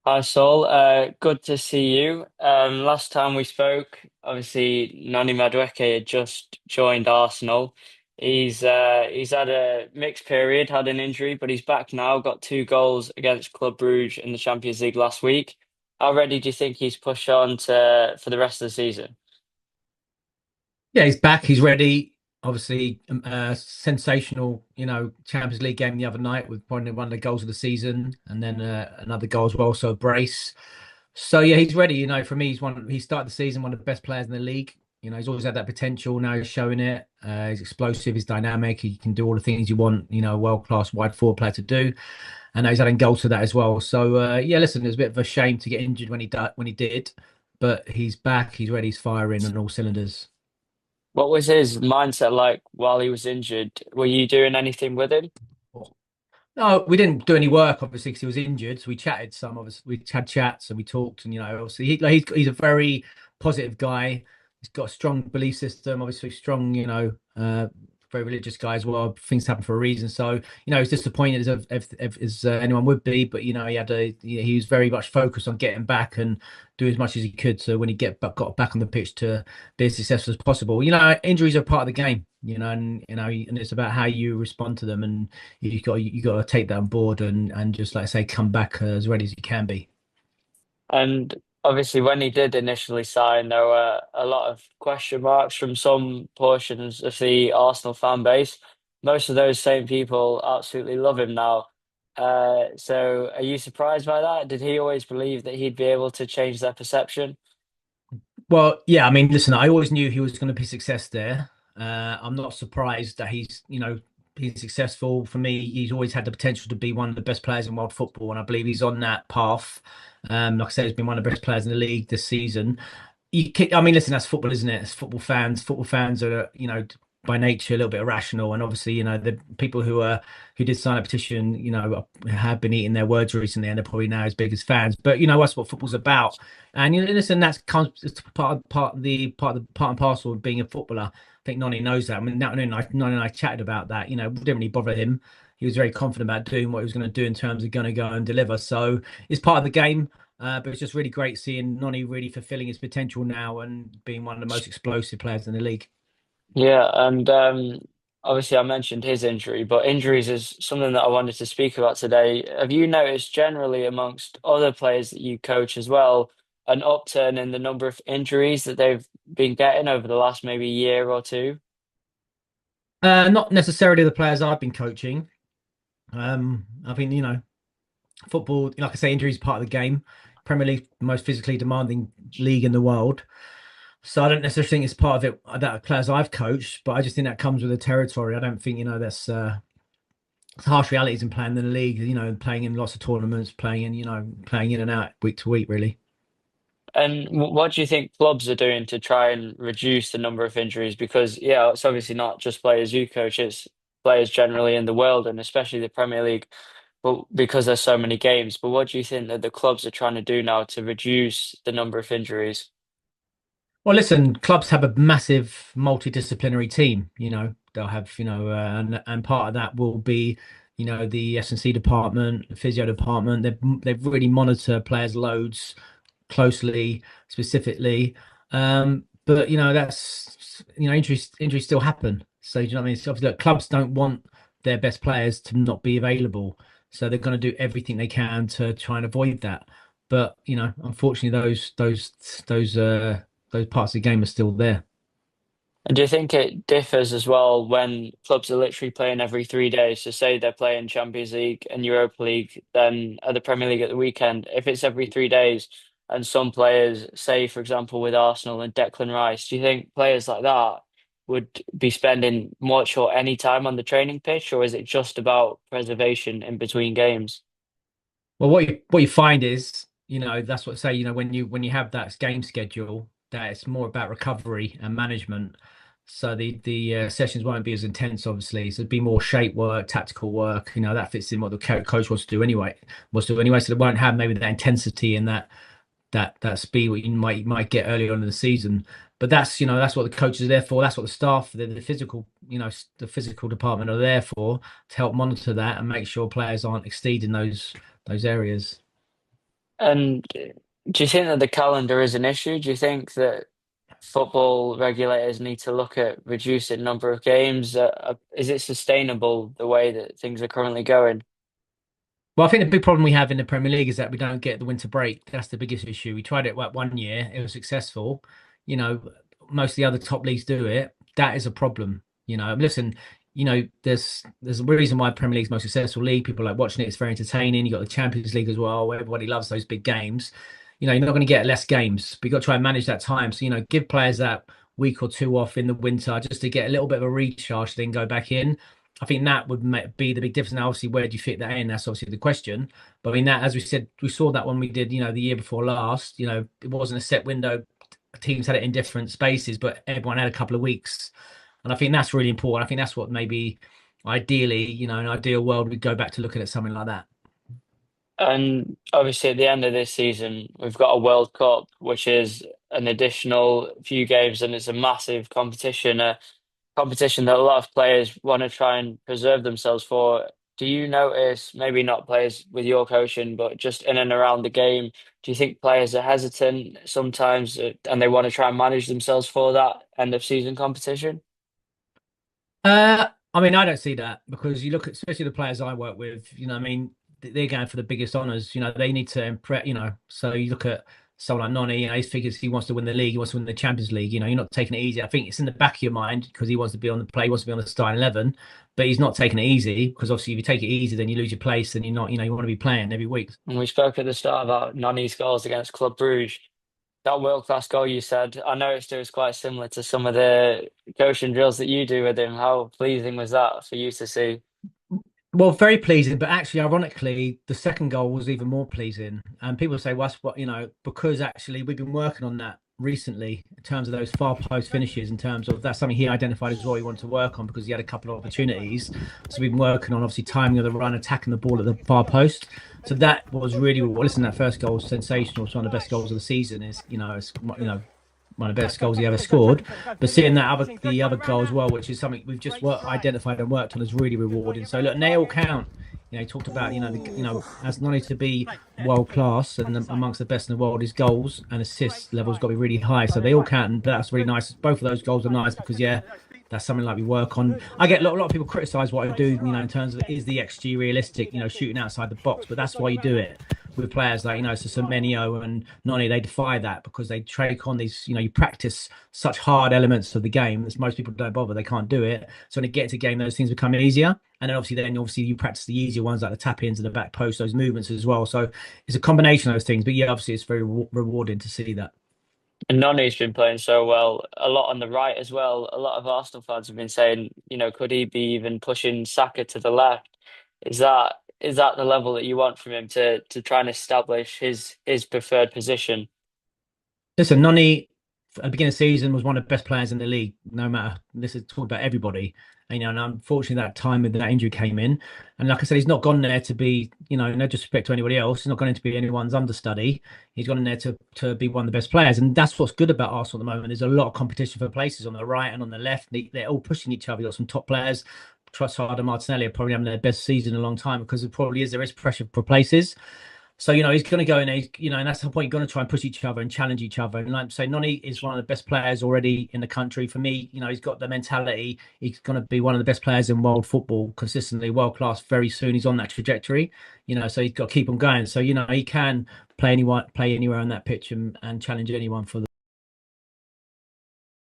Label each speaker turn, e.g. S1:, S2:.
S1: Hi, Sol. Good to see you. Last time we spoke, obviously, Nani Madueke had just joined Arsenal. He's had a mixed period, had an injury, but he's back now. Got two goals against Club Brugge in the Champions League last week. How ready do you think he's pushed on to for the rest of the season?
S2: Yeah, he's back. He's ready. Obviously, sensational, Champions League game the other night with one of the goals of the season, and then another goal as well. So a brace. So yeah, he's ready. For me, he started the season one of the best players in the league. He's always had that potential. Now he's showing it. He's explosive. He's dynamic. He can do all the things you want. A world class wide forward player to do. And now he's adding goals to that as well. So yeah, listen, it was a bit of a shame to get injured when he did, but he's back. He's ready. He's firing on all cylinders.
S1: What was his mindset like while he was injured? Were you doing anything with him?
S2: No, we didn't do any work, obviously, because he was injured. So we chatted some. Obviously, we had chats and we talked. And obviously, he's a very positive guy. He's got a strong belief system. Obviously, strong. Very religious guy as well. Things happen for a reason. So he's disappointed as anyone would be. But he was very much focused on getting back and do as much as he could. So when he got back on the pitch to be as successful as possible. Injuries are part of the game. And it's about how you respond to them and you got to take that on board and just like I say come back as ready as you can be.
S1: And obviously, when he did initially sign, there were a lot of question marks from some portions of the Arsenal fan base. Most of those same people absolutely love him now. So are you surprised by that? Did he always believe that he'd be able to change their perception?
S2: Well, yeah, I mean, listen, I always knew he was going to be success there. I'm not surprised that he's successful. For me, he's always had the potential to be one of the best players in world football, and I believe he's on that path. Like I said, he's been one of the best players in the league this season. I mean, listen, that's football, isn't it? It's football fans. Football fans are, by nature a little bit irrational, and obviously, the people who did sign a petition, have been eating their words recently, and they're probably now as big as fans. But that's what football's about. And listen, it's part and parcel of being a footballer. I think Nani knows that. I mean, Nani and I chatted about that. It didn't really bother him. He was very confident about doing what he was going to do in terms of going to go and deliver. So it's part of the game. But it's just really great seeing Nani really fulfilling his potential now and being one of the most explosive players in the league.
S1: Yeah, and obviously I mentioned his injury, but injuries is something that I wanted to speak about today. Have you noticed generally amongst other players that you coach as well, an upturn in the number of injuries that they've been getting over the last maybe year or two?
S2: Not necessarily the players I've been coaching. I think, football, like I say, injuries is part of the game. Premier League, the most physically demanding league in the world. So I don't necessarily think it's part of it that players I've coached, but I just think that comes with the territory. I don't think, that's harsh realities in playing in the league, playing in lots of tournaments, playing in and out week to week, really.
S1: And what do you think clubs are doing to try and reduce the number of injuries? Because, yeah, it's obviously not just players you coach, it's players generally in the world and especially the Premier League, but because there's so many games. But what do you think that the clubs are trying to do now to reduce the number of injuries?
S2: Well, listen, clubs have a massive multidisciplinary team. They'll have, and part of that will be, the S&C department, the physio department. They've really monitor players' loads closely, specifically. But that's injuries still happen. So you know what I mean? So obviously, look, clubs don't want their best players to not be available, so they're going to do everything they can to try and avoid that. But unfortunately, those parts of the game are still there.
S1: And do you think it differs as well when clubs are literally playing every 3 days? So say they're playing Champions League and Europa League, then at the Premier League at the weekend, if it's every 3 days and some players, say for example with Arsenal and Declan Rice, do you think players like that would be spending much or any time on the training pitch, or is it just about preservation in between games?
S2: Well, what you find is, that's what I say, when you have that game schedule, that it's more about recovery and management. So the sessions won't be as intense, obviously. So it'd be more shape work, tactical work. That fits in what the coach wants to do anyway. So they won't have maybe that intensity and that speed what you might get early on in the season. But that's what the coaches are there for. That's what the staff, the physical, the physical department are there for to help monitor that and make sure players aren't exceeding those areas.
S1: And do you think that the calendar is an issue? Do you think that football regulators need to look at reducing number of games? Is it sustainable the way that things are currently going?
S2: Well, I think the big problem we have in the Premier League is that we don't get the winter break. That's the biggest issue. We tried it like 1 year, it was successful. You know, most of the other top leagues do it. That is a problem. Listen, there's a reason why Premier League's most successful league. People like watching it. It's very entertaining. You got the Champions League as well, where everybody loves those big games. You're not going to get less games, but you got to try and manage that time. So, give players that week or two off in the winter just to get a little bit of a recharge, then go back in. I think that would be the big difference. Now, obviously, where do you fit that in? That's obviously the question. But I mean, that, as we said, we saw that when we did, the year before last, it wasn't a set window. Teams had it in different spaces, but everyone had a couple of weeks. And I think that's really important. I think that's what maybe ideally, in an ideal world, we'd go back to looking at something like that.
S1: And obviously, at the end of this season, we've got a World Cup, which is an additional few games, and it's a massive competition, a competition that a lot of players want to try and preserve themselves for. Do you notice, maybe not players with your coaching, but just in and around the game, do you think players are hesitant sometimes and they want to try and manage themselves for that end of season competition?
S2: I mean, I don't see that because you look at, especially the players I work with, I mean, they're going for the biggest honours. They need to impress, so you look at someone like Noni, he figures he wants to win the league, he wants to win the Champions League. You're not taking it easy. I think it's in the back of your mind because he wants to be on the play, he wants to be on the starting 11, but he's not taking it easy because obviously if you take it easy, then you lose your place and you're not, you want to be playing every week.
S1: And we spoke at the start about Nani's goals against Club Brugge. That world-class goal you said, I noticed it was quite similar to some of the coaching drills that you do with him. How pleasing was that for you to see?
S2: Well, very pleasing, but actually, ironically, the second goal was even more pleasing. And people say, "Well, that's what because actually we've been working on that recently in terms of those far post finishes. In terms of that's something he identified as well he wanted to work on because he had a couple of opportunities. So we've been working on obviously timing of the run, attacking the ball at the far post. So that was really well. Listen, that first goal was sensational. It's one of the best goals of the season. Is one of the best goals he ever scored. But seeing the other goal as well, which is something we've just identified and worked on, is really rewarding. So look, they all count. He talked about as not only to be world class and amongst the best in the world, his goals and assist levels got to be really high. So they all count, and that's really nice. Both of those goals are nice because that's something like we work on. I get a lot of people criticize what I do, in terms of is the XG realistic, shooting outside the box, but that's why you do it with players like, so Semenyo and Noni, they defy that because they take on these, you practice such hard elements of the game that most people don't bother. They can't do it. So when it gets to game, those things become easier. And then obviously you practice the easier ones like the tap ins and the back post, those movements as well. So it's a combination of those things. But yeah, obviously it's very rewarding to see that.
S1: And Nani's been playing so well, a lot on the right as well. A lot of Arsenal fans have been saying, could he be even pushing Saka to the left? Is that the level that you want from him to try and establish his preferred position?
S2: Listen, Noni at the beginning of the season was one of the best players in the league, no matter this is talking about everybody. And unfortunately that time with that injury came in. And like I said, he's not gone there to be, no disrespect to anybody else. He's not gone in to be anyone's understudy. He's gone in there to be one of the best players. And that's what's good about Arsenal at the moment. There's a lot of competition for places on the right and on the left. They're all pushing each other. You've got some top players. Trossard and Martinelli are probably having their best season in a long time because there is pressure for places. So, he's going to go in, and that's the point. You're going to try and push each other and challenge each other. And like I say, Noni is one of the best players already in the country. For me, he's got the mentality. He's going to be one of the best players in world football, consistently world class very soon. He's on that trajectory, so he's got to keep on going. So, he can play anywhere on that pitch and challenge anyone for the